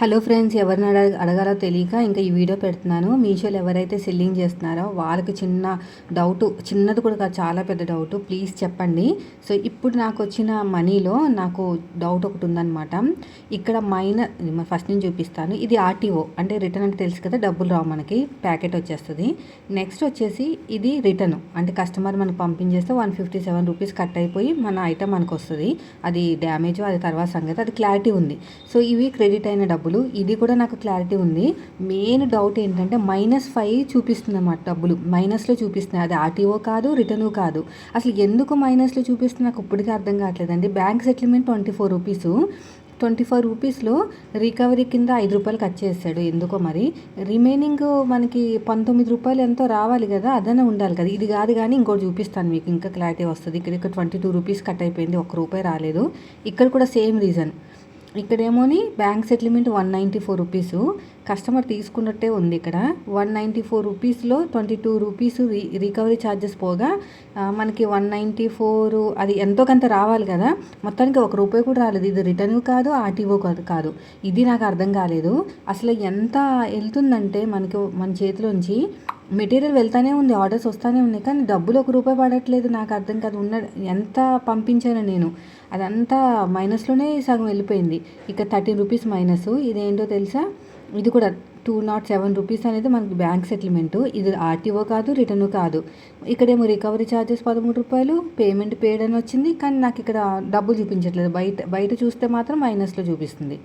Hello friends, ఎవరిని అడగాలో తెలియక ఇంకా ఈ వీడియో పెడుతున్నాను. మీషోలో ఎవరైతే సెల్లింగ్ చేస్తున్నారో వాళ్ళకి చిన్న డౌట్, చిన్నది కూడా కాదు, చాలా పెద్ద డౌట్, ప్లీజ్ చెప్పండి. సో ఇప్పుడు నాకు వచ్చిన మనీలో నాకు డౌట్ ఒకటి ఉందన్నమాట. ఇక్కడ ఫస్ట్ నుంచి చూపిస్తాను. ఇది ఆర్టీఓ అంటే రిటర్న్ అంటే తెలుసు కదా, డబ్బులు రావు, మనకి ప్యాకెట్ వచ్చేస్తుంది. నెక్స్ట్ వచ్చేసి ఇది రిటర్న్ అంటే కస్టమర్ మనకు పంపించేస్తే 157 రూపీస్ కట్ అయిపోయి మన ఐటమ్ మనకు వస్తుంది. అది డ్యామేజ్, అది తర్వాత సంగతి, అది క్లారిటీ ఉంది. సో ఇవి క్రెడిట్ అయిన డబ్బులు. ఇది కూడా నాకు క్లారిటీ ఉంది. మెయిన్ డౌట్ ఏంటంటే -5 చూపిస్తుంది అన్నమాట. డబ్బులు మైనస్లో చూపిస్తున్నాయి. అది ఆర్టీఓ కాదు, రిటర్న్ కాదు. అసలు ఎందుకు మైనస్లో చూపిస్తుంది నాకు ఇప్పటికీ అర్థం కావట్లేదండి. బ్యాంక్ సెటిల్మెంట్ 24 రూపీస్, 24 రూపీస్లో రికవరీ కింద 5 రూపాయలు కట్ చేస్తాడు ఎందుకో మరి. రిమైనింగ్ మనకి 19 రూపాయలు ఎంతో రావాలి కదా, అదనే ఉండాలి కదా. ఇది కాదు కానీ ఇంకోటి చూపిస్తాను మీకు, ఇంకా క్లారిటీ వస్తుంది. ఇక్కడ 22 రూపీస్ కట్ అయిపోయింది, 1 రూపాయి రాలేదు. ఇక్కడ కూడా సేమ్ రీజన్. ఇక్కడేమోని బ్యాంక్ సెటిల్మెంట్ 194 రూపీసు, కస్టమర్ తీసుకున్నట్టే ఉంది. ఇక్కడ 194 రూపీస్లో 22 రూపీస్ రికవరీ ఛార్జెస్ పోగా మనకి 194, అది ఎంతో కొంత రావాలి కదా, మొత్తానికి 1 రూపాయి కూడా రాలేదు. ఇది రిటర్న్ కాదు, ఆర్టీఓ కాదు. ఇది నాకు అర్థం కాలేదు. అసలు ఎంత వెళ్తుందంటే మనకి, మన చేతిలోంచి మెటీరియల్ వెళ్తానే ఉంది, ఆర్డర్స్ వస్తూనే ఉన్నాయి, కానీ డబ్బులు 1 రూపాయి పడట్లేదు. నాకు అర్థం కాదు. ఎంత పంపించాను నేను, అదంతా మైనస్లోనే సగం వెళ్ళిపోయింది. ఇక 13 రూపీస్ మైనస్. ఇదేంటో తెలుసా, ఇది కూడా 207 రూపీస్ అనేది మనకి బ్యాంక్ సెటిల్మెంటు. ఇది ఆర్టీఓ కాదు, రిటర్న్ కాదు. ఇక్కడేమో రికవరీ ఛార్జెస్ 13 రూపాయలు, పేమెంట్ పేడ్ అని వచ్చింది, కానీ నాకు ఇక్కడ డబ్బులు చూపించట్లేదు. బయట చూస్తే మాత్రం మైనస్లో చూపిస్తుంది.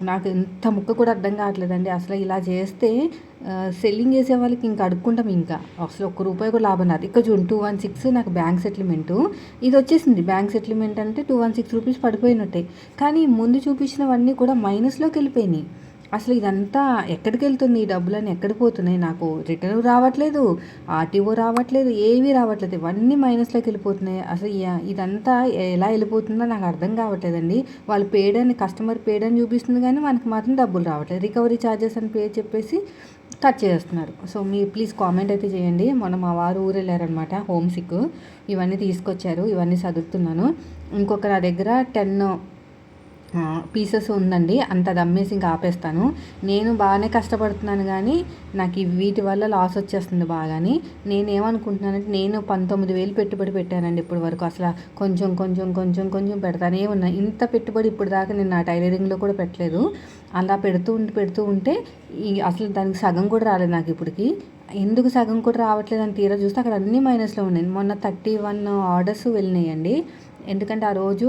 నాకు ఎంత ముక్క కూడా అర్థం కావట్లేదండి. అసలు ఇలా చేస్తే సెల్లింగ్ చేసే వాళ్ళకి ఇంకా అడుక్కుంటాం, ఇంకా అసలు 1 రూపాయి కూడా లాభం రాదు. ఇక్కడ చూడండి 216 నాకు బ్యాంక్ సెటిల్మెంటు, ఇది వచ్చేసింది. బ్యాంక్ సెటిల్మెంట్ అంటే 216 రూపీస్ పడిపోయినట్టే, కానీ ముందు చూపించినవన్నీ కూడా మైనస్లోకి వెళ్ళిపోయినాయి. అసలు ఇదంతా ఎక్కడికి వెళ్తుంది, ఈ డబ్బులన్నీ ఎక్కడికి పోతున్నాయి? నాకు రిటర్న్ రావట్లేదు, ఆర్టీఓ రావట్లేదు, ఏవీ రావట్లేదు, ఇవన్నీ మైనస్లోకి వెళ్ళిపోతున్నాయి. అసలు ఇదంతా ఎలా వెళ్ళిపోతుందో నాకు అర్థం కావట్లేదండి. వాళ్ళు కస్టమర్ పేడ్ అని చూపిస్తుంది, కానీ మనకి మాత్రం డబ్బులు రావట్లేదు. రికవరీ ఛార్జెస్ అని చెప్పేసి కట్ చేస్తున్నారు. సో మీరు ప్లీజ్ కామెంట్ అయితే చేయండి. మొన్న మా వారు ఊరు వెళ్ళారనమాట, హోమ్ సిక్, ఇవన్నీ తీసుకొచ్చారు, ఇవన్నీ చదువుతున్నాను. ఇంకొక నా దగ్గర 10 పీసెస్ ఉందండి, అంత అమ్మేసి ఇంకా ఆపేస్తాను. నేను బాగానే కష్టపడుతున్నాను, కానీ నాకు వీటి వల్ల లాస్ వచ్చేస్తుంది బాగాని. నేనేమనుకుంటున్నానంటే, నేను 19,000 పెట్టుబడి పెట్టానండి ఇప్పటి వరకు. అసలు కొంచెం కొంచెం కొంచెం కొంచెం పెడతానే ఉన్నా. ఇంత పెట్టుబడి ఇప్పుడు దాకా నేను నా టైలరింగ్లో కూడా పెట్టలేదు. అలా పెడుతూ ఉంటే అసలు దానికి సగం కూడా రాలేదు నాకు ఇప్పటికి. ఎందుకు సగం కూడా రావట్లేదు అని తీరా చూస్తే అక్కడ అన్నీ మైనస్లో ఉన్నాయి. మొన్న 31 ఆర్డర్స్ వెళ్ళినాయండి, ఎందుకంటే ఆ రోజు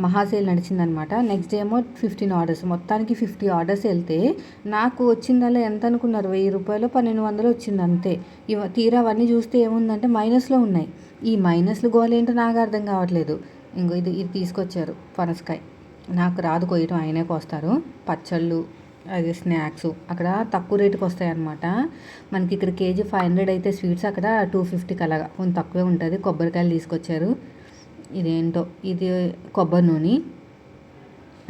మహాసేల్ నడిచిందనమాట. నెక్స్ట్ డే ఏమో 15 ఆర్డర్స్, మొత్తానికి 50 ఆర్డర్స్ వెళ్తే నాకు వచ్చిందల్లా ఎంత అనుకున్నారు, 1000 రూపాయలు 1200 వచ్చింది అంతే. తీరా అవన్నీ చూస్తే ఏముందంటే మైనస్లో ఉన్నాయి. ఈ మైనస్లు గోల్ ఏంటో నాకు అర్థం కావట్లేదు. ఇది తీసుకొచ్చారు పనసకాయ, నాకు రాదు కొయ్యటం, ఆయనే కోస్తారు. పచ్చళ్ళు, అది స్నాక్స్ అక్కడ తక్కువ రేటుకి వస్తాయి అన్నమాట. మనకి ఇక్కడ కేజీ 500 అయితే స్వీట్స్ అక్కడ 250 అలాగా కొంచెం తక్కువే ఉంటుంది. కొబ్బరికాయలు తీసుకొచ్చారు. ఇదేంటో, ఇది కొబ్బరి నూనె.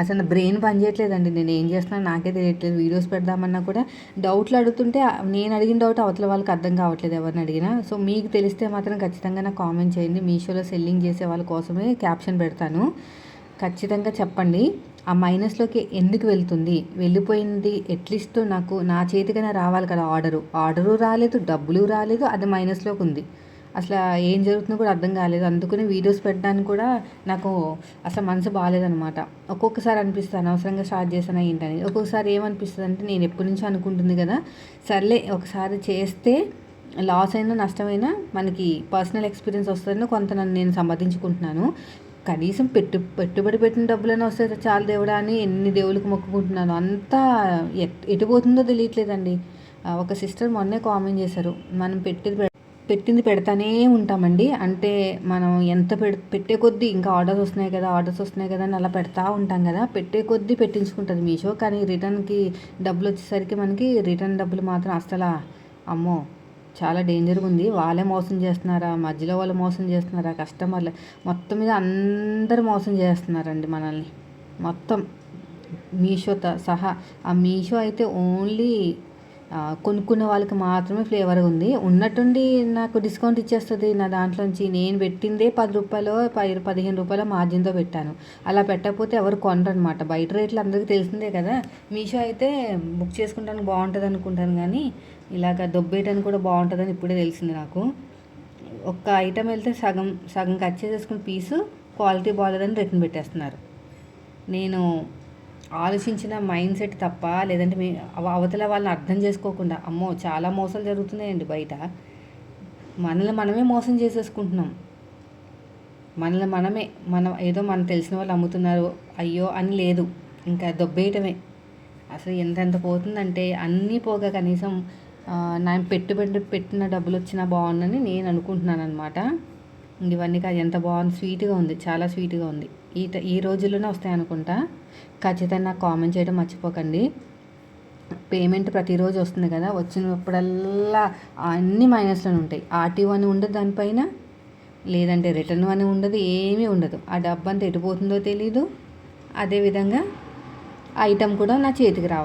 అసలు నా బ్రెయిన్ పనిచేయట్లేదండి, నేను ఏం చేస్తున్నాను నాకే తెలియట్లేదు. వీడియోస్ పెడదామన్నా కూడా డౌట్లు అడుగుతుంటే, నేను అడిగిన డౌట్ అవతల వాళ్ళకి అర్థం కావట్లేదు, ఎవరిని అడిగినా. సో మీకు తెలిస్తే మాత్రం ఖచ్చితంగా నాకు కామెంట్ చేయండి. మీషోలో సెల్లింగ్ చేసే వాళ్ళ కోసమే క్యాప్షన్ పెడతాను, ఖచ్చితంగా చెప్పండి. ఆ మైనస్లోకి ఎందుకు వెళ్తుంది, వెళ్ళిపోయింది, అట్లీస్ట్ నాకు నా చేతికైనా రావాలి కదా. ఆర్డరు రాలేదు, డబ్బులు రాలేదు, అది మైనస్లోకి ఉంది. అసలు ఏం జరుగుతుందో కూడా అర్థం కాలేదు. అందుకని వీడియోస్ పెట్టడానికి కూడా నాకు అసలు మనసు బాగాలేదనమాట. ఒక్కొక్కసారి అనిపిస్తుంది అనవసరంగా స్టార్ట్ చేశానా ఏంటని. ఒక్కొక్కసారి ఏమనిపిస్తుంది అంటే, నేను ఎప్పటి నుంచో అనుకుంటుంది కదా, సర్లే ఒకసారి చేస్తే లాస్ అయినా నష్టమైనా మనకి పర్సనల్ ఎక్స్పీరియన్స్ వస్తుందని కొంత నేను సంపాదించుకుంటున్నాను. కనీసం పెట్టుబడి పెట్టిన డబ్బులైనా వస్తే చాలు దేవుడా అని ఎన్ని దేవుళ్ళకి మొక్కుకుంటున్నాను. అంతా ఎటుపోతుందో తెలియట్లేదండి. ఒక సిస్టర్ మొన్నే కామెంట్ చేశారు, మనం పెట్టింది పెడతానే ఉంటామండి, అంటే మనం ఎంత పెట్టే కొద్దీ ఇంకా ఆర్డర్స్ వస్తున్నాయి కదా అని అలా పెడతా ఉంటాం కదా, పెట్టే కొద్దీ పెట్టించుకుంటుంది మీషో. కానీ రిటర్న్కి డబ్బులు వచ్చేసరికి మనకి రిటర్న్ డబ్బులు మాత్రం అస్సలు అమ్మో చాలా డేంజర్గా ఉంది. వాళ్ళే మోసం చేస్తున్నారా, మధ్యలో వాళ్ళు మోసం చేస్తున్నారా, కస్టమర్లు మొత్తం మీద అందరూ మోసం చేస్తున్నారండి మనల్ని మొత్తం, మీషోతో సహా. ఆ మీషో అయితే ఓన్లీ కొనుక్కున్న వాళ్ళకి మాత్రమే ఫ్లేవర్ ఉంది. ఉన్నట్టుండి నాకు డిస్కౌంట్ ఇచ్చేస్తుంది నా దాంట్లోంచి. నేను పెట్టిందే రూ. 10 15 మార్జిన్‌తో పెట్టాను. అలా పెట్టకపోతే ఎవరు కొనరనమాట. బయట రేట్లు అందరికీ తెలిసిందే కదా! మీషో అయితే బుక్ చేసుకుంటానికి బాగుంటుంది అనుకుంటాను కానీ, ఇలాగ దొబ్బేయడానికి కూడా బాగుంటుందని ఇప్పుడే తెలిసింది నాకు. ఒక్క ఐటెం వెళ్తే సగం సగం కట్ చేసేసుకుని పీసు క్వాలిటీ బాగాలేదని రిటర్న్ పెట్టేస్తున్నారు. నేను ఆలోచించిన మైండ్ సెట్ తప్ప, లేదంటే అవతల వాళ్ళని అర్థం చేసుకోకుండా, అమ్మో చాలా మోసాలు జరుగుతున్నాయండి బయట. మనల్ని మనమే మోసం చేసేసుకుంటున్నాం. మనం ఏదో మనకు తెలిసిన వాళ్ళు అమ్ముతున్నారు అయ్యో అని లేదు, ఇంకా దొబ్బేయటమే. అసలు ఎంతెంత పోతుందంటే అన్నీ పోగా కనీసం నేను పెట్టిన డబ్బులు వచ్చినా బాగుందని నేను అనుకుంటున్నాను అనమాట. ఇవన్నీ కాదు, ఎంత బాగుంది, స్వీట్గా ఉంది, చాలా స్వీట్గా ఉంది. ఈ రోజుల్లోనే వస్తాయి అనుకుంటా. ఖచ్చితంగా నాకు కామెంట్ చేయడం మర్చిపోకండి. పేమెంట్ ప్రతిరోజు వస్తుంది కదా, వచ్చినప్పుడల్లా అన్ని మైనస్లోనే ఉంటాయి. ఆర్టీఓ అని ఉండదు దానిపైన, లేదంటే రిటర్న్ అని ఉండదు, ఏమీ ఉండదు. ఆ డబ్బు అంతా ఎటుపోతుందో తెలీదు. అదేవిధంగా ఐటెం కూడా నా చేతికి రావట్లేదు.